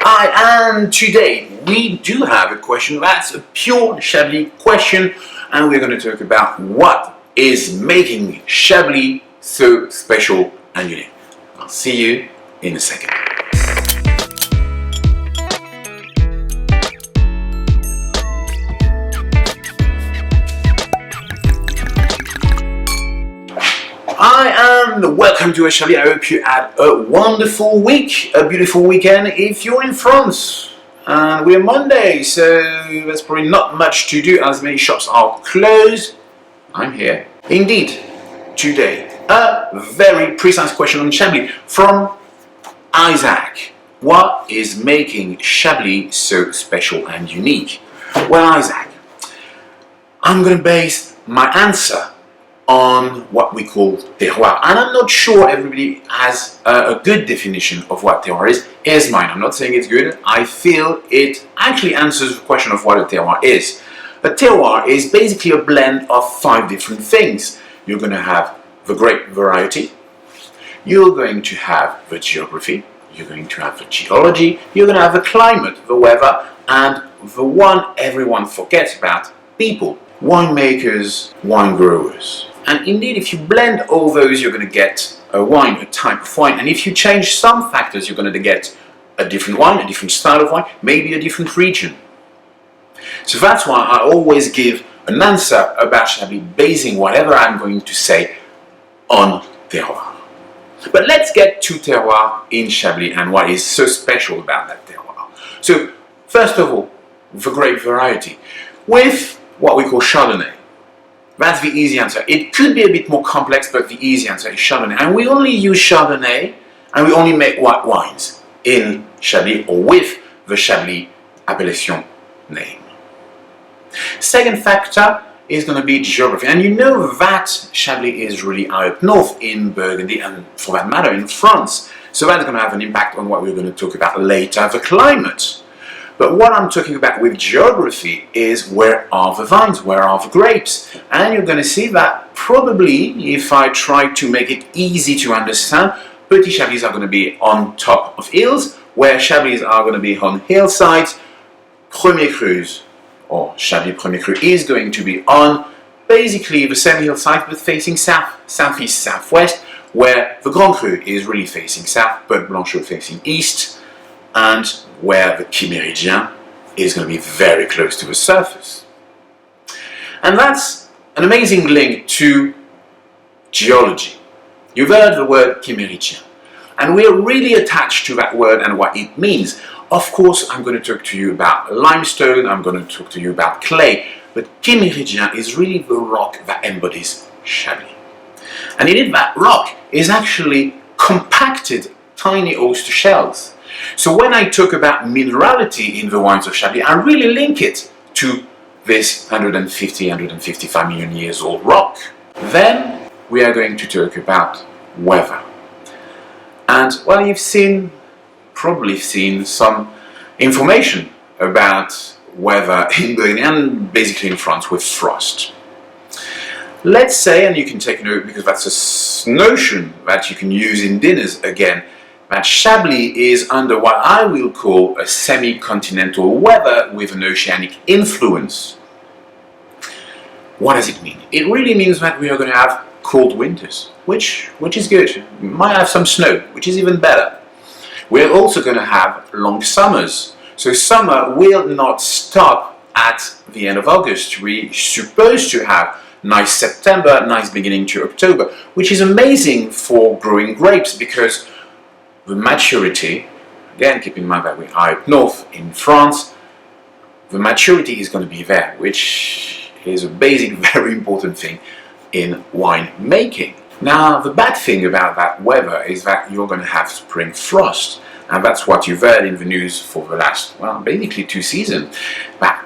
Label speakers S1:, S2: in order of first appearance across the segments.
S1: And today we do have a question that's a pure Chablis question, and we're going to talk about what is making Chablis so special and unique. I'll see you in a second. Welcome to S.Chablis. I hope you had a wonderful week, a beautiful weekend if you're in France. And we're Monday, so there's probably not much to do as many shops are closed. I'm here. Indeed, today, a very precise question on Chablis from Isaac. What is making Chablis so special and unique? Well, Isaac, I'm going to base my answer on what we call terroir, and I'm not sure everybody has a good definition of what terroir is. Here's mine. I'm not saying it's good. I feel it actually answers the question of what a terroir is. A terroir is basically a blend of 5 different things. You're going to have the grape variety, you're going to have the geography, you're going to have the geology, you're going to have the climate, the weather, and the one everyone forgets about, people, winemakers, wine growers. And indeed, if you blend all those, you're going to get a wine, a type of wine. And if you change some factors, you're going to get a different wine, a different style of wine, maybe a different region. So that's why I always give an answer about Chablis basing whatever I'm going to say on terroir. But let's get to terroir in Chablis and what is so special about that terroir. So first of all, the grape variety. With what we call Chardonnay. That's the easy answer. It could be a bit more complex, but the easy answer is Chardonnay. And we only use Chardonnay, and we only make white wines in Chablis or with the Chablis appellation name. Second factor is going to be geography. And you know that Chablis is really high up north in Burgundy, and for that matter in France. So that's going to have an impact on what we're going to talk about later, the climate. But what I'm talking about with geography is where are the vines, where are the grapes? And you're going to see that probably, if I try to make it easy to understand, Petit Chablis are going to be on top of hills, where Chablis are going to be on hillsides. Premier Crus, or Chablis Premier Cru, is going to be on basically the same hillside but facing south, southeast, southwest, where the Grand Cru is really facing south, but Blanchot facing east, and where the Quiméridien is going to be very close to the surface. And that's an amazing link to geology. You've heard the word Quiméridien, and we're really attached to that word and what it means. Of course, I'm going to talk to you about limestone, I'm going to talk to you about clay, but Quiméridien is really the rock that embodies Chablis. And indeed, that rock is actually compacted tiny oyster shells. So when I talk about minerality in the wines of Chablis, I really link it to this 155 million years old rock. Then we are going to talk about weather. And well, you've probably seen some information about weather in Burgundy and basically in France with frost. Let's say, and you can take a note because that's a notion that you can use in dinners again, that Chablis is under what I will call a semi-continental weather with an oceanic influence. What does it mean? It really means that we are going to have cold winters, which is good. We might have some snow, which is even better. We're also going to have long summers. So summer will not stop at the end of August. We're supposed to have nice September, nice beginning to October, which is amazing for growing grapes because the maturity, again keep in mind that we're high up north in France, the maturity is going to be there, which is a basic, very important thing in wine making. Now, the bad thing about that weather is that you're going to have spring frost, and that's what you've heard in the news for the last, well, basically 2 seasons. But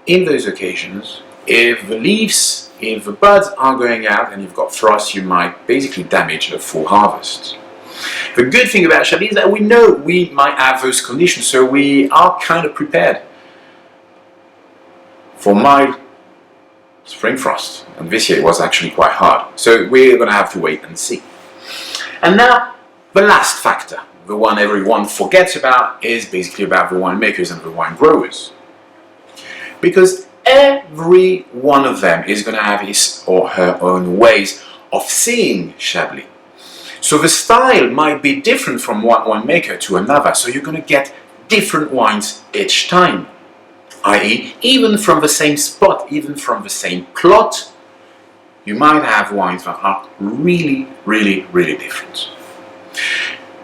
S1: in those occasions, if the leaves, if the buds are going out and you've got frost, you might basically damage a full harvest. The good thing about Chablis is that we know we might have those conditions, so we are kind of prepared for mild spring frost. And this year it was actually quite hard, so we're going to have to wait and see. And now, the last factor, the one everyone forgets about, is basically about the winemakers and the wine growers. Because every one of them is going to have his or her own ways of seeing Chablis. So the style might be different from one winemaker to another, so you're going to get different wines each time. I.e., even from the same spot, even from the same plot, you might have wines that are really, really, really different.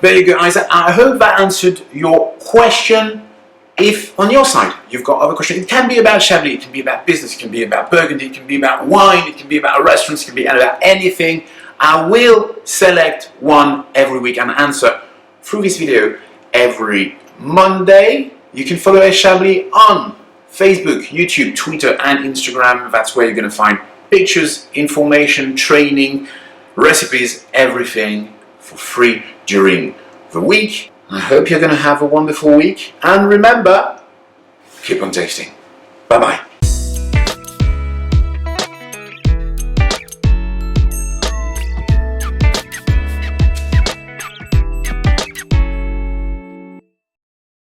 S1: There you go, Isaac. I hope that answered your question. If on your side you've got other questions, it can be about Chablis, it can be about business, it can be about Burgundy, it can be about wine, it can be about restaurants, it can be about anything. I will select one every week and answer through this video every Monday. You can follow S.Chablis on Facebook, YouTube, Twitter and Instagram. That's where you're going to find pictures, information, training, recipes, everything for free during the week. I hope you're going to have a wonderful week, and remember, keep on tasting.